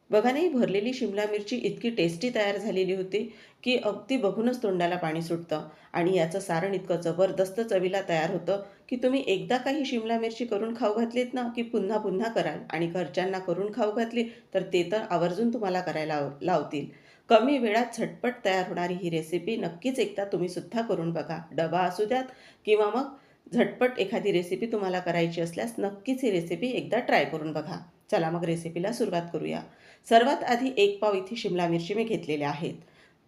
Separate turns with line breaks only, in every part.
बघा नाही, भरलेली शिमला मिरची इतकी टेस्टी तयार झालेली होती की अगदी बघूनच तोंडाला पाणी सुटतं. आणि याचं सारण इतकं जबरदस्त चवीला तयार होतं की तुम्ही एकदा काही शिमला मिरची करून खाऊ घातलीत ना की पुन्हा पुन्हा कराल. आणि घरच्यांना करून खाऊ घातली तर ते तर आवर्जून तुम्हाला करायला लावतील. कमी वेळात झटपट तयार होणारी ही रेसिपी नक्कीच एकदा तुम्ही सुद्धा करून बघा. डबा असू द्यात किंवा मग झटपट एखादी रेसिपी तुम्हाला करायची असल्यास नक्कीच ही रेसिपी एकदा ट्राय करून बघा. चला मग रेसिपीला सुरुवात करूया. सर्वात आधी 1 पाव इथे शिमला मिरची मी घेतलेल्या आहेत.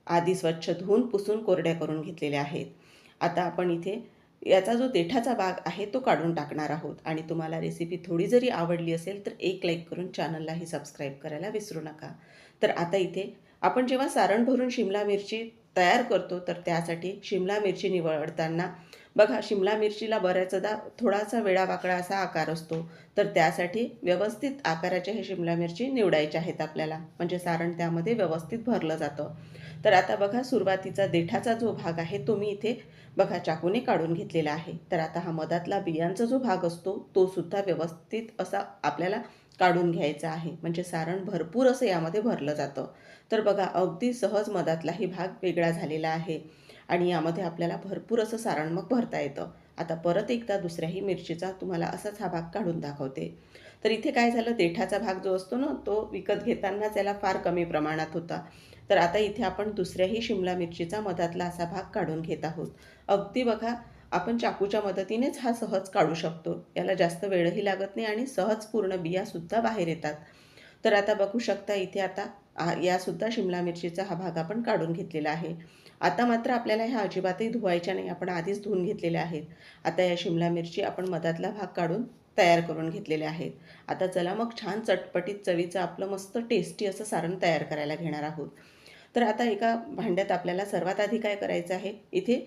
आधी स्वच्छ धुवून पुसून कोरड्या करून घेतलेल्या आहेत. आता आपण इथे याचा जो देठाचा भाग आहे तो काढून टाकणार आहोत. आणि तुम्हाला रेसिपी थोडी जरी आवडली असेल तर एक लाईक करून चॅनललाही सबस्क्राईब करायला विसरू नका. तर आता इथे आपण जेव्हा सारण भरून शिमला मिरची तयार करतो तर त्यासाठी शिमला मिरची निवडताना बघा, शिमला मिरचीला बऱ्याचदा थोडासा वेडावाकडा असा आकार असतो. तर त्यासाठी व्यवस्थित आकाराच्या हे शिमला मिरची निवडायच्या आहेत आपल्याला, म्हणजे सारण त्यामध्ये व्यवस्थित भरलं जातं. तर आता बघा, सुरुवातीचा देठाचा जो भाग आहे तो मी इथे बघा चाकूने काढून घेतलेला आहे. तर आता हा मधातला बियांचा जो भाग असतो तो सुद्धा व्यवस्थित असा आपल्याला काढून घ्यायचा आहे, म्हणजे सारण भरपूर असं यामध्ये भरलं जातं. तर बघा, अगदी सहज मधातलाही भाग वेगळा झालेला आहे आणि यामध्ये आपल्याला भरपूर असं सारण मग भरता येतं. आता परत एकदा दुसऱ्याही मिरचीचा तुम्हाला असाच हा भाग काढून दाखवते. तर इथे काय झालं, देठाचा भाग जो असतो ना तो विकत घेताना त्याला फार कमी प्रमाणात होता. तर आता इथे आपण दुसऱ्याही शिमला मिरचीचा मधातला असा भाग काढून घेत आहोत. अगदी बघा, आपण चाकूच्या मदतीनेच हा सहज काढू शकतो. याला जास्त वेळही लागत नाही आणि सहज पूर्ण बियासुद्धा बाहेर येतात. तर आता बघू शकता इथे आता यासुद्धा शिमला मिरचीचा हा भाग आपण काढून घेतलेला आहे. आता मात्र आपल्याला ह्या अजिबातही धुवायच्या नाही, आपण आधीच धुवून घेतलेल्या आहेत. आता या शिमला मिरची आपण मधातला भाग काढून तयार करून घेतलेले आहेत. आता चला मग छान चटपटीत चवीचं आपलं मस्त टेस्टी असं सारण तयार करायला घेणार आहोत. तर आता एका भांड्यात आपल्याला सर्वात आधी काय करायचं आहे, इथे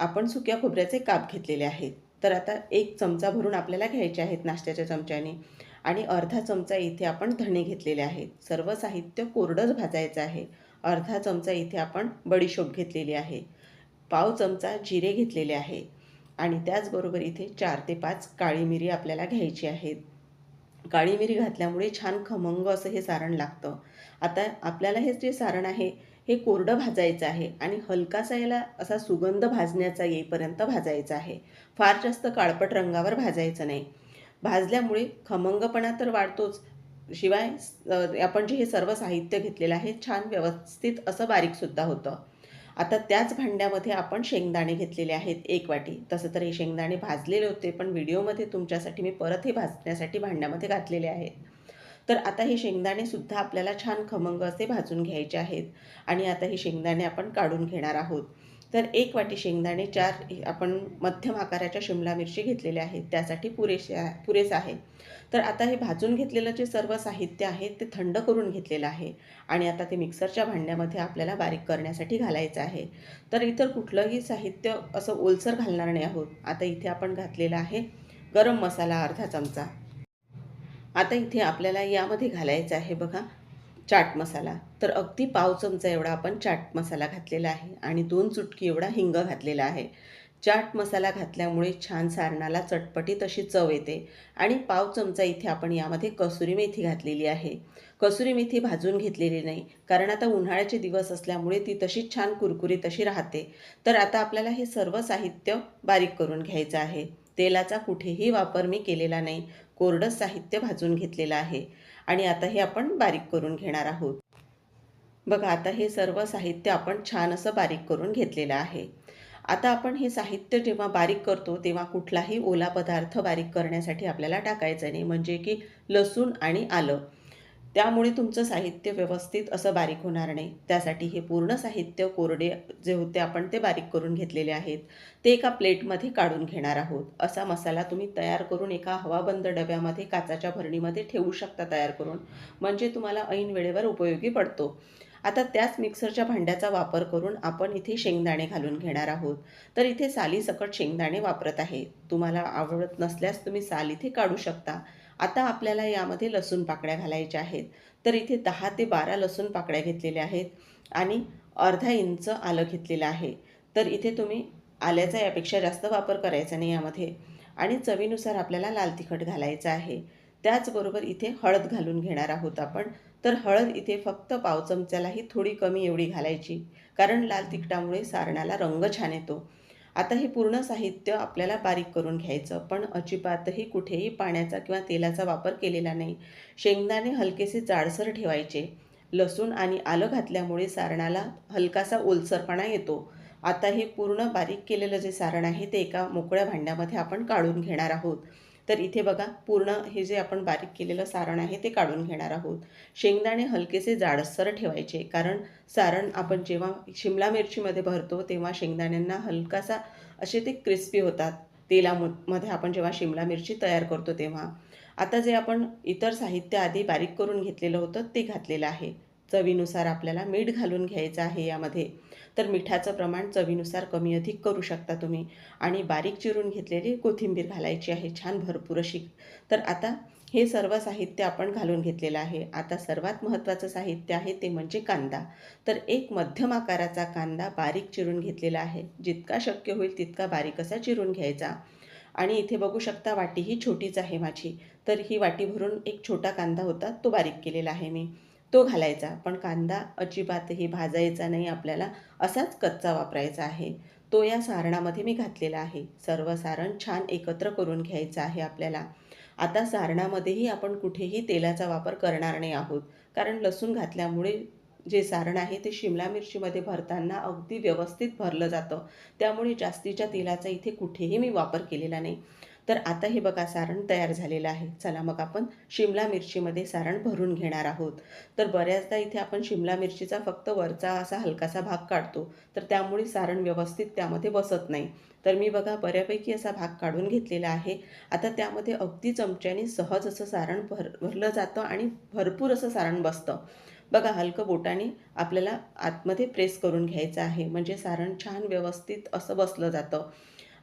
आपण सुक्या खोबऱ्याचे काप घेतलेले आहेत. तर आता 1 चमचा भरून आपल्याला घ्यायचे आहेत नाश्त्याच्या चमच्याने. आणि अर्धा चमचा इथे आपण धणे घेतलेले आहेत. सर्व साहित्य कोरडंच भाजायचं आहे. अर्धा चमचा इथे आपण बडीशोप घेतलेली आहे. पाव चमचा जिरे घेतलेले आहे. आणि त्याचबरोबर इथे 4 ते 5 काळी मिरी आपल्याला घ्यायची आहेत. काळी मिरी घातल्यामुळे छान खमंग असं हे सारण लागतं. आता आपल्याला हे जे सारण आहे हे कोरडं भाजायचं आहे आणि हलकासा याला असा सुगंध भाजण्याचा येईपर्यंत भाजायचा आहे. फार जास्त काळपट रंगावर भाजायचं नाही. भाजल्यामुळे खमंगपणा तर वाढतोच, शिवाय आपण जे हे सर्व साहित्य घेतलेलं आहे छान व्यवस्थित असं बारीकसुद्धा होतं. आता त्याच भांड्यामध्ये आपण शेंगदाणे घेतलेले आहेत 1 वाटी. तसं तर हे शेंगदाणे भाजलेले होते, पण व्हिडिओमध्ये तुमच्यासाठी मी परत हे भाजण्यासाठी भांड्यामध्ये घातलेले आहेत. तर आता हे शेंगदाणेसुद्धा आपल्याला छान खमंग असे भाजून घ्यायचे आहेत. आणि आता हे शेंगदाणे आपण काढून घेणार आहोत. तर 1 वाटी शेंगदाणे, 4 आपण मध्यम आकाराच्या शिमला मिरची घेतलेल्या आहेत, त्यासाठी पुरेसं आहे. तर आता हे भाजून घेतलेलं जे सर्व साहित्य आहे ते थंड करून घेतलेलं आहे. आणि आता ते मिक्सरच्या भांड्यामध्ये आपल्याला बारीक करण्यासाठी घालायचं आहे. तर इतर कुठलंही साहित्य असं ओलसर घालणार नाही आहोत. आता इथे आपण घातलेला आहे गरम मसाला अर्धा चमचा. आता इथे आपल्याला यामध्ये घालायचं आहे बघा चाट मसाला. तर अगदी पाव चमचा एवढा आपण चाट मसाला घातलेला आहे आणि 2 चुटकी एवढा हिंग घातलेला आहे. चाट मसाला घातल्यामुळे छान सारणाला चटपटीत अशी चव येते. आणि पाव चमचा इथे आपण यामध्ये कसुरी मेथी घातलेली आहे. कसुरी मेथी भाजून घेतलेली नाही, कारण आता उन्हाळ्याचे दिवस असल्यामुळे ती तशीच छान कुरकुरीत अशी राहते. तर आता आपल्याला हे सर्व साहित्य बारीक करून घ्यायचं आहे. तेलाचा कुठेही वापर मी केलेला नाही, कोरडंच साहित्य भाजून घेतलेलं आहे. आणि आता हे आपण बारीक करून घेणार आहोत. बघा, आता हे सर्व साहित्य आपण छान असं बारीक करून घेतलेलं आहे. आता आपण हे साहित्य जेव्हा बारीक करतो तेव्हा कुठलाही ओला पदार्थ बारीक करण्यासाठी आपल्याला टाकायचं नाही, म्हणजे की लसूण आणि आलं. त्यामुळे तुमचं साहित्य व्यवस्थित असं बारीक होणार नाही. त्यासाठी हे पूर्ण साहित्य कोरडे जे होते आपण ते बारीक करून घेतलेले आहेत, ते एका प्लेटमध्ये काढून घेणार आहोत. असा मसाला तुम्ही तयार करून एका हवाबंद डब्यामध्ये काचेच्या भरणीमध्ये ठेवू शकता तयार करून, म्हणजे तुम्हाला ऐन वेळेवर उपयोगी पडतो. आता त्याच मिक्सरच्या भांड्याचा वापर करून आपण इथे शेंगदाणे घालून घेणार आहोत. तर इथे सालीसकट शेंगदाणे वापरत आहे. तुम्हाला आवडत नसल्यास तुम्ही साल इथे काढू शकता. आता आपल्याला यामध्ये लसूण पाकळ्या घालायच्या आहेत. तर इथे 10 ते 12 लसूण पाकळ्या घेतलेल्या आहेत आणि अर्धा इंच आलं घेतलेलं आहे. तर इथे तुम्ही आल्याचा यापेक्षा जास्त वापर करायचा नाही यामध्ये. आणि चवीनुसार आपल्याला लाल तिखट घालायचं आहे. त्याचबरोबर इथे हळद घालून घेणार आहोत आपण. तर हळद इथे फक्त पाव चमच्यालाही थोडी कमी एवढी घालायची, कारण लाल तिखटामुळे सारणाला रंग छान येतो. आता हे पूर्ण साहित्य आपल्याला बारीक करून घ्यायचं, पण अजिबातही कुठेही पाण्याचा किंवा तेलाचा वापर केलेला नाही. शेंगदाणे हलकेसे जाडसर ठेवायचे. लसूण आणि आलं घातल्यामुळे सारणाला हलकासा ओलसरपणा येतो. आता हे पूर्ण बारीक केलेलं जे सारण आहे ते एका मोकळ्या भांड्यामध्ये आपण काढून घेणार आहोत. तर इथे बघा, पूर्ण हे जे आपण बारीक केलेलं सारण आहे ते काढून घेणार आहोत. शेंगदाणे हलकेसे जाडसर ठेवायचे, कारण सारण आपण जेव्हा शिमला मिरचीमध्ये भरतो तेव्हा शेंगदाण्यांना हलकासा असे ते क्रिस्पी होतात, तेलामध्ये आपण जेव्हा शिमला मिरची तयार करतो तेव्हा. आता जे आपण इतर साहित्य आधी बारीक करून घेतलेलं होतं ते घातलेलं आहे. चवीनुसार आपल्याला मीठ घालून घ्यायचं आहे यामध्ये. तर मिठाचं प्रमाण चवीनुसार कमी अधिक करू शकता तुम्ही. आणि बारीक चिरून घेतलेली कोथिंबीर घालायची आहे, छान भरपूर अशी. तर आता हे सर्व साहित्य आपण घालून घेतलेलं आहे. आता सर्वात महत्त्वाचं साहित्य आहे ते म्हणजे कांदा. तर एक मध्यम आकाराचा कांदा बारीक चिरून घेतलेला आहे. जितका शक्य होईल तितका बारीक असा चिरून घ्यायचा. आणि इथे बघू शकता, वाटी ही छोटीच आहे माझी. तर ही वाटी भरून एक छोटा कांदा होता, तो बारीक केलेला आहे मी. तो घालायचा. पण कांदा अजिबातही भाजायचा नाही आपल्याला, असाच कच्चा वापरायचा आहे. तो या सारणामध्ये मी घातलेला आहे. सर्व सारण छान एकत्र करून घ्यायचं आहे आपल्याला. आता सारणामध्येही आपण कुठेही तेलाचा वापर करणार नाही आहोत, कारण लसूण घातल्यामुळे जे सारण आहे ते शिमला मिरचीमध्ये भरताना अगदी व्यवस्थित भरलं जातं. त्यामुळे जास्तीच्या तेलाचा इथे कुठेही मी वापर केलेला नाही. तर आता हे बघा, सारण तयार झालेलं आहे. चला मग आपण शिमला मिरचीमध्ये सारण भरून घेणार आहोत. तर बऱ्याचदा इथे आपण शिमला मिरचीचा फक्त वरचा असा हलकासा भाग काढतो, तर त्यामुळे सारण व्यवस्थित त्यामध्ये बसत नाही. तर मी बघा बऱ्यापैकी असा भाग काढून घेतलेला आहे. आता त्यामध्ये अगदी चमच्याने सहज असं सारण भरलं जातं आणि भरपूर असं सारण बसतं. बघा, हलकं बोटाने आपल्याला आतमध्ये प्रेस करून घ्यायचं आहे, म्हणजे सारण छान व्यवस्थित असं बसलं जातं.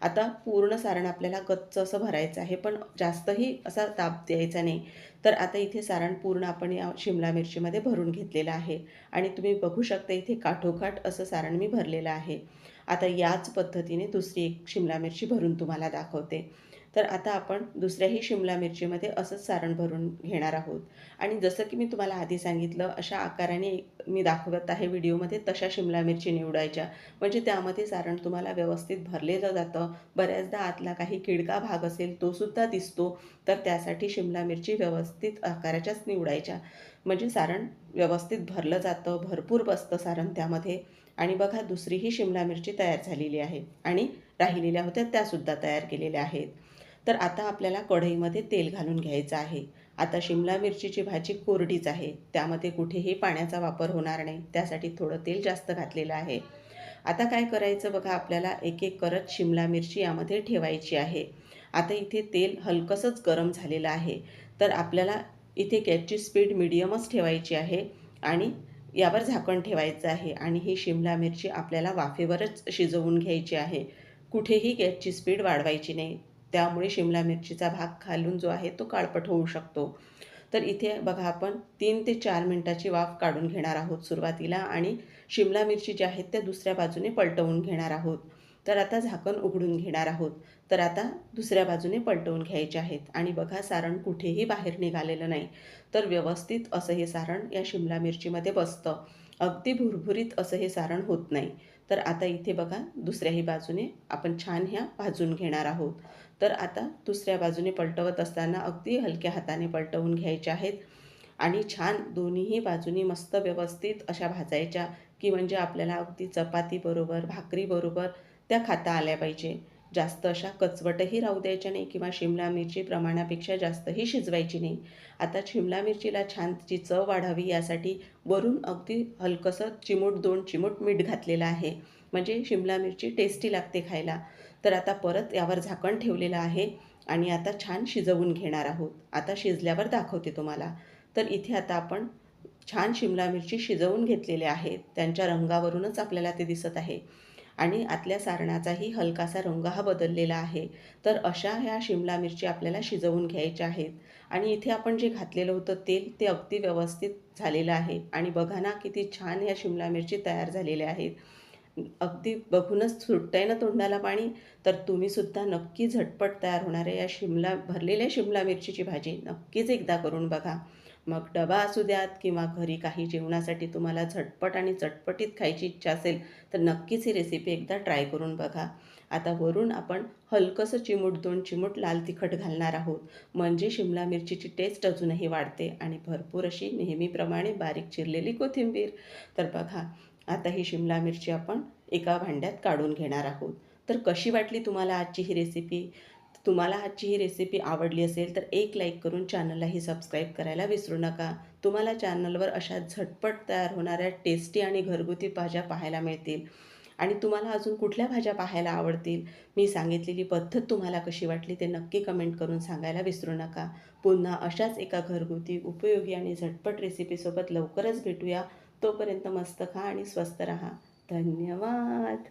आता पूर्ण सारण आपल्याला गच्च असं भरायचं आहे, पण जास्तही असा दाब द्यायचा नाही. तर आता इथे सारण पूर्ण आपण या शिमला मिरचीमध्ये भरून घेतलेलं आहे. आणि तुम्ही बघू शकता इथे काठोकाठ असं सारण मी भरलेलं आहे. आता याच पद्धतीने दुसरी एक शिमला मिरची भरून तुम्हाला दाखवते. तर आता आपण दुसऱ्याही शिमला मिरचीमध्ये असंच सारण भरून घेणार आहोत. आणि जसं की मी तुम्हाला आधी सांगितलं, अशा आकाराने मी दाखवत आहे व्हिडिओमध्ये, तशा शिमला मिरची निवडायच्या, म्हणजे त्यामध्ये सारण तुम्हाला व्यवस्थित भरलेलं जातं. बऱ्याचदा आतला काही किडका भाग असेल तो सुद्धा दिसतो. तर त्यासाठी शिमला मिरची व्यवस्थित आकाराच्याच निवडायच्या, म्हणजे सारण व्यवस्थित भरलं जातं, भरपूर बसतं सारण त्यामध्ये. आणि बघा, दुसरीही शिमला मिरची तयार झालेली आहे आणि राहिलेल्या होत्या त्यासुद्धा तयार केलेल्या आहेत. तर आता आपल्याला कढईमध्ये तेल घालून घ्यायचं आहे. आता शिमला मिरचीची भाजी कोरडीच आहे, त्यामध्ये कुठेही पाण्याचा वापर होणार नाही, त्यासाठी थोडं तेल जास्त घातलेलं आहे. आता काय करायचं बघा, आपल्याला एक एक करत शिमला मिरची यामध्ये ठेवायची आहे. आता इथे तेल हलकंसंच गरम झालेलं आहे. तर आपल्याला इथे गॅसची स्पीड मिडियमच ठेवायची आहे आणि यावर झाकण ठेवायचं आहे. आणि ही शिमला मिरची आपल्याला वाफेवरच शिजवून घ्यायची आहे. कुठेही गॅसची स्पीड वाढवायची नाही, त्यामुळे शिमला मिरचीचा भाग खालून जो आहे तो काळपट होऊ शकतो. तर इथे बघा, आपण 3 ते 4 मिनिटाची वाफ काढून घेणार आहोत सुरुवातीला, आणि शिमला मिरची ज्या आहेत त्या दुसऱ्या बाजूने पलटवून घेणार आहोत. तर आता झाकण उघडून घेणार आहोत. तर आता दुसऱ्या बाजूने पलटवून घ्यायचे आहेत. आणि बघा, सारण कुठेही बाहेर निघालेलं नाही. तर व्यवस्थित असं हे सारण या शिमला मिरचीमध्ये बसतं. अगदी भुरभुरीत असं हे सारण होत नाही. तर आता इथे बघा, दुसऱ्याही बाजूने आपण छान ह्या भाजून घेणार आहोत. तर आता दुसऱ्या बाजूने पलटवत असताना अगदी हलक्या हाताने पलटवून घ्यायच्या आहेत. आणि छान दोन्हीही बाजूनी मस्त व्यवस्थित अशा भाजायच्या, की म्हणजे आपल्याला अगदी चपातीबरोबर, भाकरीबरोबर त्या खाता आल्या पाहिजे. जास्त अशा कचवटही राहू द्यायच्या नाही किंवा शिमला मिरची प्रमाणापेक्षा जास्तही शिजवायची नाही. आता शिमला मिरचीला छान तिची चव वाढावी यासाठी वरून अगदी हलकंसं चिमूट 2 चिमूट मीठ घातलेलं आहे, म्हणजे शिमला मिरची टेस्टी लागते खायला. तर आता परत यावर झाकण ठेवलेलं आहे आणि आता छान शिजवून घेणार आहोत. आता शिजल्यावर दाखवते तुम्हाला. तर इथे आता आपण छान शिमला मिरची शिजवून घेतलेल्या आहेत. त्यांच्या रंगावरूनच आपल्याला ते दिसत आहे. आणि आतल्या सारणाचाही हलकासा रंग हा बदललेला आहे. तर अशा ह्या शिमला मिरची आपल्याला शिजवून घ्यायच्या आहेत. आणि इथे आपण जे घातलेलं होतं तेल, ते अगदी व्यवस्थित झालेलं आहे. आणि बघा ना, किती छान ह्या शिमला मिरची तयार झालेल्या आहेत. अगदी बघूनच सुटतंय ना तोंडाला पाणी. तर तुम्हीसुद्धा नक्की झटपट तयार होणाऱ्या या भरलेल्या शिमला मिरचीची भाजी नक्कीच एकदा करून बघा. मग डबा असू द्यात किंवा घरी काही जेवणासाठी तुम्हाला झटपट आणि चटपटीत खायची इच्छा असेल तर नक्कीच ही रेसिपी एकदा ट्राय करून बघा. आता वरून आपण हलकंसं चिमूट 2 चिमूट लाल तिखट घालणार आहोत. म्हणजे शिमला मिरचीची टेस्ट अजूनही वाढते आणि भरपूर अशी नेहमीप्रमाणे बारीक चिरलेली कोथिंबीर. तर बघा, आता ही शिमला मिरची आपण एका भांड्यात काढून घेणार आहोत. तर कशी वाटली तुम्हाला आजची ही रेसिपी? तुम्हाला आजची ही रेसिपी आवडली असेल तर एक लाईक करून चॅनललाही सबस्क्राईब करायला विसरू नका. तुम्हाला चॅनलवर अशा झटपट तयार होणाऱ्या टेस्टी आणि घरगुती भाज्या पाहायला मिळतील. आणि तुम्हाला अजून कुठल्या भाज्या पाहायला आवडतील, मी सांगितलेली पद्धत तुम्हाला कशी वाटली ते नक्की कमेंट करून सांगायला विसरू नका. पुन्हा अशाच एका घरगुती, उपयोगी आणि झटपट रेसिपीसोबत लवकरच भेटूया. तोपर्यंत मस्त खा आणि स्वस्त रहा. धन्यवाद.